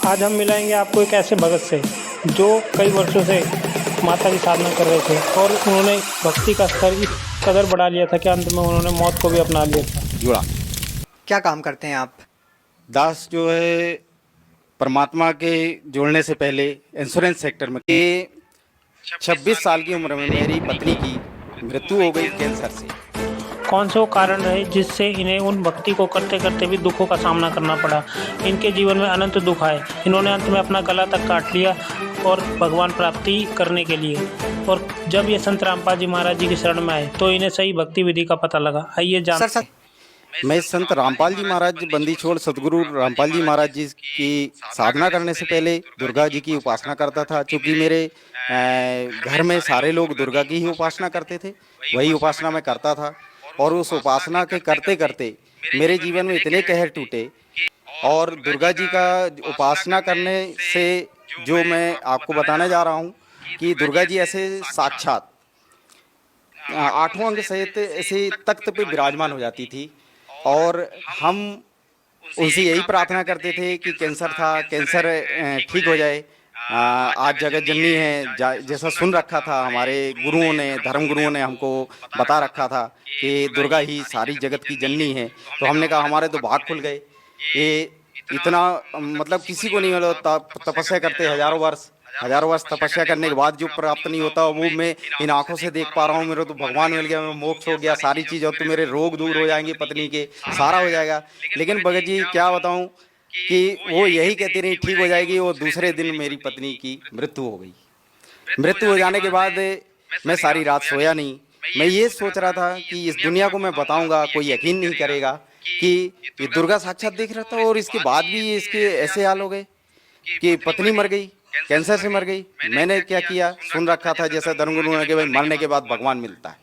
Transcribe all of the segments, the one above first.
आज हम मिलाएंगे आपको एक ऐसे भगत से जो कई वर्षों से माता की साधना कर रहे थे और उन्होंने भक्ति का स्तर इस कदर बढ़ा लिया था कि अंत में उन्होंने मौत को भी अपना लिया था। जुड़ा क्या काम करते हैं आप? दास जो है परमात्मा के जुड़ने से पहले इंश्योरेंस सेक्टर में 26 साल की उम्र में मेरी पत्नी की मृत्यु हो गई कैंसर से। कौन से वो कारण रहे जिससे इन्हें उन भक्ति को करते करते भी दुखों का सामना करना पड़ा। इनके जीवन में अनंत दुख आए। इन्होंने अंत में अपना गला तक काट लिया और भगवान प्राप्ति करने के लिए। और जब ये संत रामपाल जी महाराज जी की शरण में आए तो इन्हें सही भक्ति विधि का पता लगा। आइए जान। सर मैं संत रामपाल जी महाराज बंदी छोड़ सदगुरु रामपाल जी महाराज जी की साधना करने से पहले दुर्गा जी की उपासना करता था। चूँकि मेरे घर में सारे लोग दुर्गा की ही उपासना करते थे, वही उपासना मैं करता था। और उस उपासना के करते करते मेरे जीवन में इतने कहर टूटे और दुर्गा जी का उपासना करने से जो मैं आपको बताने जा रहा हूँ कि दुर्गा जी ऐसे साक्षात 8वां अंग सहित ऐसे तख्त पे विराजमान हो जाती थी। और हम उनसे यही प्रार्थना करते थे कि कैंसर था, कैंसर ठीक हो जाए। आज जगत जननी है जैसा सुन रखा था, हमारे गुरुओं ने, धर्म गुरुओं ने हमको बता रखा था कि दुर्गा ही सारी जगत की जननी है। तो हमने कहा हमारे तो भाग खुल गए। ये इतना मतलब किसी को नहीं मिला। तपस्या करते हजारों वर्ष तपस्या करने के बाद जो प्राप्त नहीं होता वो मैं इन आंखों से देख पा रहा हूँ। मेरे तो भगवान मिल गया, मैं मोक्ष हो गया, सारी चीज़। और तो मेरे रोग दूर हो जाएंगे, पत्नी के सारा हो जाएगा। लेकिन भगत जी क्या बताऊँ कि वो यही कहती रही ठीक हो जाएगी। वो दूसरे दिन मेरी पत्नी की मृत्यु हो गई। मृत्यु हो जाने के बाद मैं सारी रात सोया नहीं। मैं ये सोच रहा था कि इस दुनिया को मैं बताऊंगा, कोई यकीन नहीं करेगा कि ये दुर्गा साक्षात देख रहा था और इसके बाद भी इसके ऐसे हाल हो गए कि पत्नी मर गई, कैंसर से मर गई। मैंने क्या किया, सुन रखा था जैसा धर्मगुरु ने कि भाई मरने के बाद भगवान मिलता है,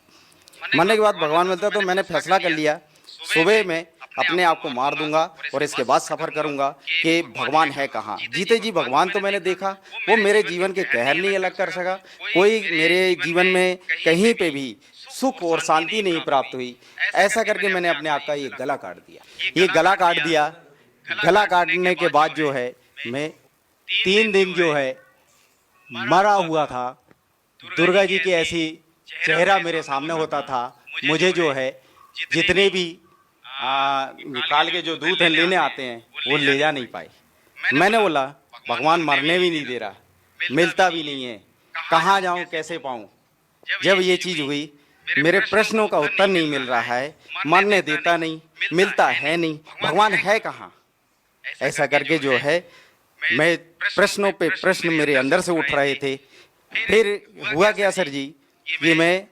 मरने के बाद भगवान मिलता है। तो मैंने फैसला कर लिया सुबह में अपने आप को मार दूंगा और इसके बाद सफ़र करूंगा कि भगवान है कहाँ। जीते जी भगवान तो मैंने देखा, वो मेरे जीवन के कहर नहीं अलग कर सका। कोई मेरे जीवन में कहीं पे भी सुख और शांति नहीं प्राप्त हुई। ऐसा करके मैंने अपने आप का ये गला काट दिया। ये गला काट दिया। गला काटने के बाद जो है मैं 3 दिन जो है मरा हुआ था। दुर्गा जी की ऐसी चेहरा मेरे सामने होता था। मुझे जो है जितने भी निकाल के जो दूध है लेने आते हैं वो ले जा नहीं पाए। मैंने बोला भगवान मरने भी नहीं दे रहा, मिलता भी नहीं है, कहाँ जाऊँ, कैसे पाऊँ। जब ये चीज़ हुई, मेरे प्रश्नों का उत्तर नहीं मिल रहा है, मरने देता नहीं, मिलता है नहीं, भगवान है कहाँ। ऐसा करके जो है मैं प्रश्नों पे प्रश्न मेरे अंदर से उठ रहे थे। फिर हुआ क्या सर जी कि मैं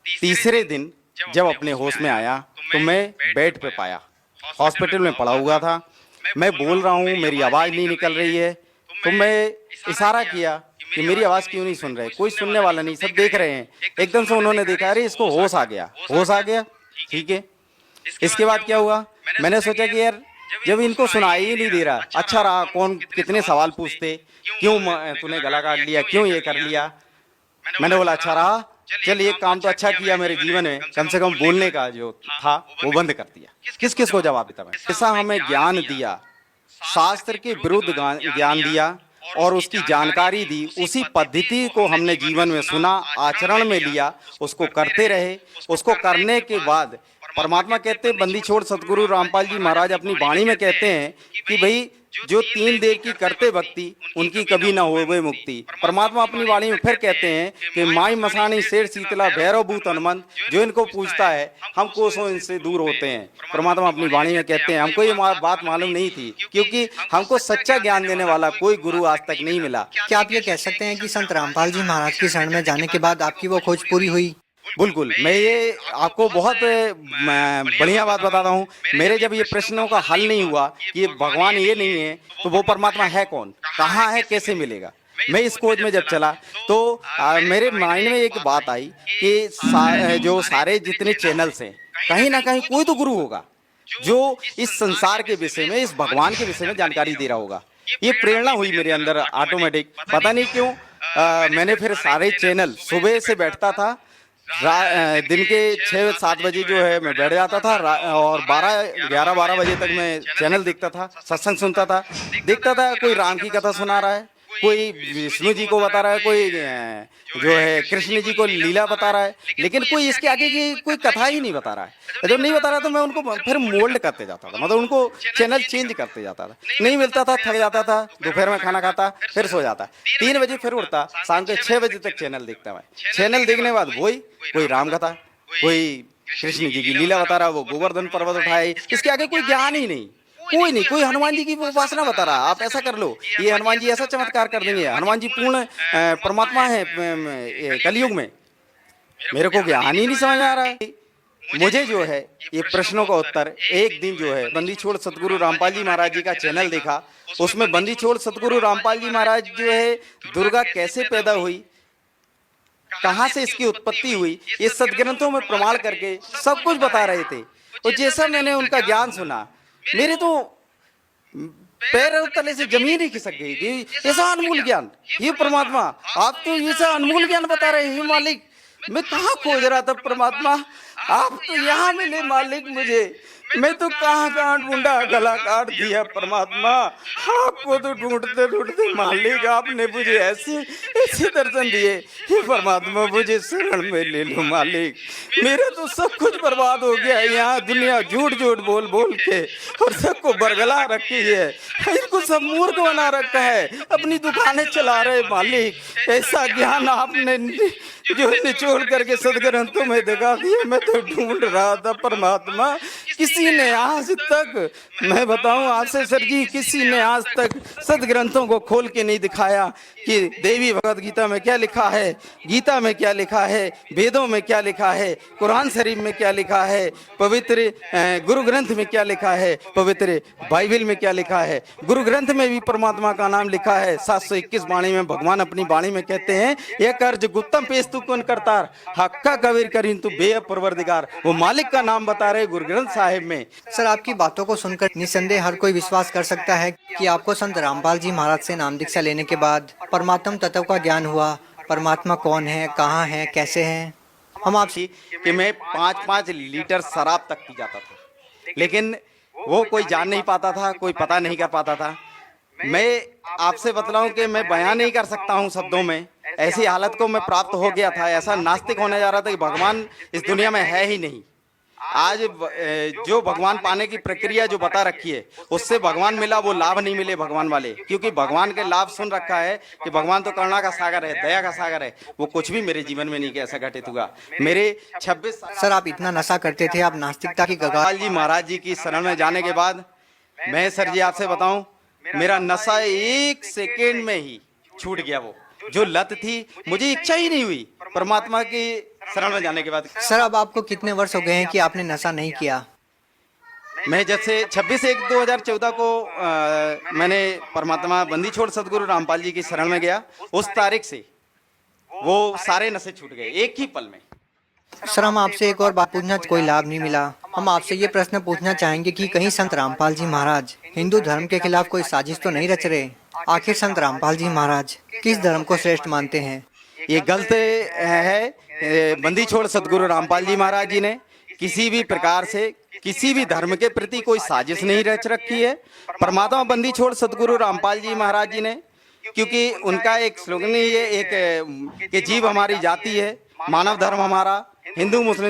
तीसरे दिन जब अपने होश में आया तो मैं बेड पे पाया, हॉस्पिटल में पड़ा हुआ था। मैं बोल रहा हूँ, मेरी आवाज़ नहीं निकल रही है। तो मैं इशारा किया कि मेरी आवाज़ क्यों नहीं सुन रहे। कोई सुनने वाला नहीं, सब देख रहे हैं। एकदम से उन्होंने देखा, अरे इसको होश आ गया, होश आ गया, ठीक है। इसके बाद क्या हुआ, मैंने सोचा कि यार जब इनको सुनाई ही नहीं दे रहा, अच्छा रहा, कौन कितने सवाल पूछते, क्यों तूने गला काट लिया, क्यों ये कर लिया। मैंने बोला अच्छा रहा, चल एक काम तो अच्छा किया मेरे जीवन में, कम से कम बोलने का जो था वो बंद कर दिया। किस किस को जवाब देता मैं। ऐसा हमें ज्ञान दिया, शास्त्र के विरुद्ध ज्ञान दिया और उसकी जानकारी दी। उसी पद्धति को हमने जीवन में सुना, आचरण में लिया, उसको करते रहे। उसको करने के बाद परमात्मा कहते हैं, बंदी छोड़ सदगुरु रामपाल जी महाराज अपनी वाणी में कहते हैं कि भाई जो 3 देव की करते भक्ति उनकी कभी ना होवे मुक्ति। परमात्मा अपनी वाणी में फिर कहते हैं कि माई मसानी शेर शीतला भैरव भूत हनुमंत, जो इनको पूजता है हम कोसों इनसे दूर होते हैं। परमात्मा अपनी वाणी में कहते हैं। हमको ये बात मालूम नहीं थी क्योंकि हमको सच्चा ज्ञान देने वाला कोई गुरु आज तक नहीं मिला। क्या आप ये कह सकते हैं कि संत रामपाल जी महाराज की शरण में जाने के बाद आपकी वो खोज पूरी हुई? बिल्कुल। मैं ये आपको बहुत बढ़िया बात बताता हूँ। मेरे जब ये प्रश्नों का हल नहीं हुआ कि ये भगवान ये नहीं है तो वो परमात्मा है कौन, कहाँ है, कैसे मिलेगा, मैं इस खोज में जब चला तो मेरे माइंड में एक बात आई कि जो सारे जितने चैनल्स हैं कहीं ना कहीं कोई तो गुरु होगा जो इस संसार के विषय में, इस भगवान के विषय में जानकारी दे रहा होगा। ये प्रेरणा हुई मेरे अंदर ऑटोमेटिक, पता नहीं क्यों। मैंने फिर सारे चैनल सुबह से बैठता था, दिन के 6-7 बजे जो है मैं बैठ जाता था और 11-12 बजे तक मैं चैनल देखता था, सत्संग सुनता था, देखता था कोई राम की कथा सुना रहा है, कोई विष्णु जी को बता रहा है, कोई जो है कृष्ण जी को लीला बता रहा है, लेकिन कोई इसके आगे की कोई कथा ही नहीं बता रहा है। जब नहीं बता रहा तो मैं उनको फिर मोल्ड करते जाता था, मतलब उनको चैनल चेंज करते जाता था। नहीं मिलता था, थक जाता था, दोपहर में खाना खाता, फिर सो जाता, 3 बजे फिर उठता, शाम के 6 बजे तक चैनल देखता मैं। चैनल देखने के बाद वही कोई राम कथा, कोई कृष्ण जी की लीला बता रहा, वो गोवर्धन पर्वत उठाए, इसके आगे कोई ज्ञान ही नहीं, कोई नहीं। कोई हनुमान जी की उपासना बता रहा, आप ऐसा कर लो, ये हनुमान जी ऐसा चमत्कार कर देंगे, हनुमान जी पूर्ण परमात्मा है कलयुग में। मेरे को ज्ञान ही नहीं समझ आ रहा है। मुझे जो है ये प्रश्नों का उत्तर एक दिन जो है बंदी छोड़ सतगुरु रामपाल जी महाराज जी का चैनल देखा, उसमें बंदी छोड़ सतगुरु रामपाल जी महाराज जो है दुर्गा कैसे पैदा हुई, कहाँ से इसकी उत्पत्ति हुई, ये सदग्रंथों में प्रमाण करके सब कुछ बता रहे थे। और जैसा मैंने उनका ज्ञान सुना, मेरे तो पैर तले से जमीन ही खिसक गई कि ऐसा अनमोल ज्ञान, ये परमात्मा आप तो ऐसा अनमोल ज्ञान बता रहे हैं मालिक। मैं कहाँ खोज रहा था परमात्मा, आप तो यहाँ मिले मालिक मुझे। मैं तो कहाँ ढूंढा, गला काट दिया परमात्मा। आपको तो ढूंढते ढूंढते मालिक आपने मुझे ऐसे दर्शन दिए। हे परमात्मा मुझे शरण में ले लो मालिक, मेरा तो सब कुछ बर्बाद हो गया है। यहाँ दुनिया झूठ झूठ बोल बोल के और सबको बरगला रखी है, इनको सब मूर्ख बना रखा है, अपनी दुकानें चला रहे मालिक। ऐसा ज्ञान आपने जो निचोड़ करके सदग्रंथों में दिखा दिया। मैं तो ढूंढ रहा था परमात्मा, किसी ने आज तक, मैं बताऊं आपसे सर जी, किसी ने आज तक सदग्रंथों को खोल के नहीं दिखाया कि देवी भगवत गीता में क्या लिखा है, गीता में क्या लिखा है, वेदों में क्या लिखा है, कुरान शरीफ में क्या लिखा है, पवित्र गुरु ग्रंथ में क्या लिखा है, पवित्र बाइबल में क्या लिखा है। गुरु ग्रंथ में भी परमात्मा का नाम लिखा है। 721 वाणी में भगवान अपनी वाणी में कहते हैं, यह कर्ज गुत्तम पेश तू कौन करतार, हक्का कबीर करीन तू बेअब परवरदिगार। वो मालिक का नाम बता रहे गुरु ग्रंथ साहिब में। सर, आपकी बातों को सुनकर निस्संदेह हर कोई विश्वास कर सकता है कि आपको संत रामपाल जी महाराज से नाम दीक्षा लेने के बाद परमात्म तत्व का ज्ञान हुआ। परमात्मा कौन है, कहाँ है, कैसे है। हम आपसे कि मैं 5-5 लीटर शराब तक पी जाता था, लेकिन वो कोई जान नहीं पाता था, कोई पता नहीं कर पाता था। मैं आपसे बतलाऊं कि मैं बयान नहीं कर सकता हूं शब्दों में, ऐसी हालत को मैं प्राप्त हो गया था। ऐसा नास्तिक होने जा रहा था कि भगवान इस दुनिया में है ही नहीं। आज जो भगवान पाने की प्रक्रिया जो बता रखी है, उससे भगवान मिला, वो लाभ नहीं मिले भगवान वाले, क्योंकि भगवान के लाभ सुन रखा है कि भगवान तो करुणा का सागर है, दया का सागर है। वो कुछ भी मेरे जीवन में नहीं ऐसा घटित हुआ। मेरे 26 साल। सर, आप इतना नशा करते थे, आप नास्तिकता की रामपाल जी महाराज जी की शरण में जाने के बाद मैं सर जी आपसे बताऊं, मेरा नशा 1 सेकेंड में ही छूट गया। वो जो लत थी, मुझे इच्छा ही नहीं हुई परमात्मा की शरण में जाने के बाद। सर, अब आपको कितने वर्ष हो गए हैं कि आपने नशा नहीं किया? मैं जब से 26/1/2014 को मैंने परमात्मा बंदी छोड़ सदगुरु रामपाल जी की शरण में गया, उस तारीख से वो सारे नशे छूट गए एक ही पल में। सर, हम आपसे एक और बात पूछना, कोई लाभ नहीं मिला। हम आपसे ये प्रश्न पूछना चाहेंगे कि कहीं संत रामपाल जी महाराज हिंदू धर्म के खिलाफ कोई साजिश तो नहीं रच रहे? आखिर संत रामपाल जी महाराज किस धर्म को श्रेष्ठ मानते हैं? ये गलत है। बंदी छोड़ सदगुरु रामपाल जी महाराज जी ने किसी भी प्रकार से किसी भी धर्म के प्रति कोई साजिश नहीं रच रखी है। परमात्मा बंदी छोड़ सदगुरु रामपाल जी महाराज जी ने, क्योंकि उनका एक स्लोगन ही है, एक कि जीव हमारी जाति है, मानव धर्म हमारा, हिंदू मुस्लिम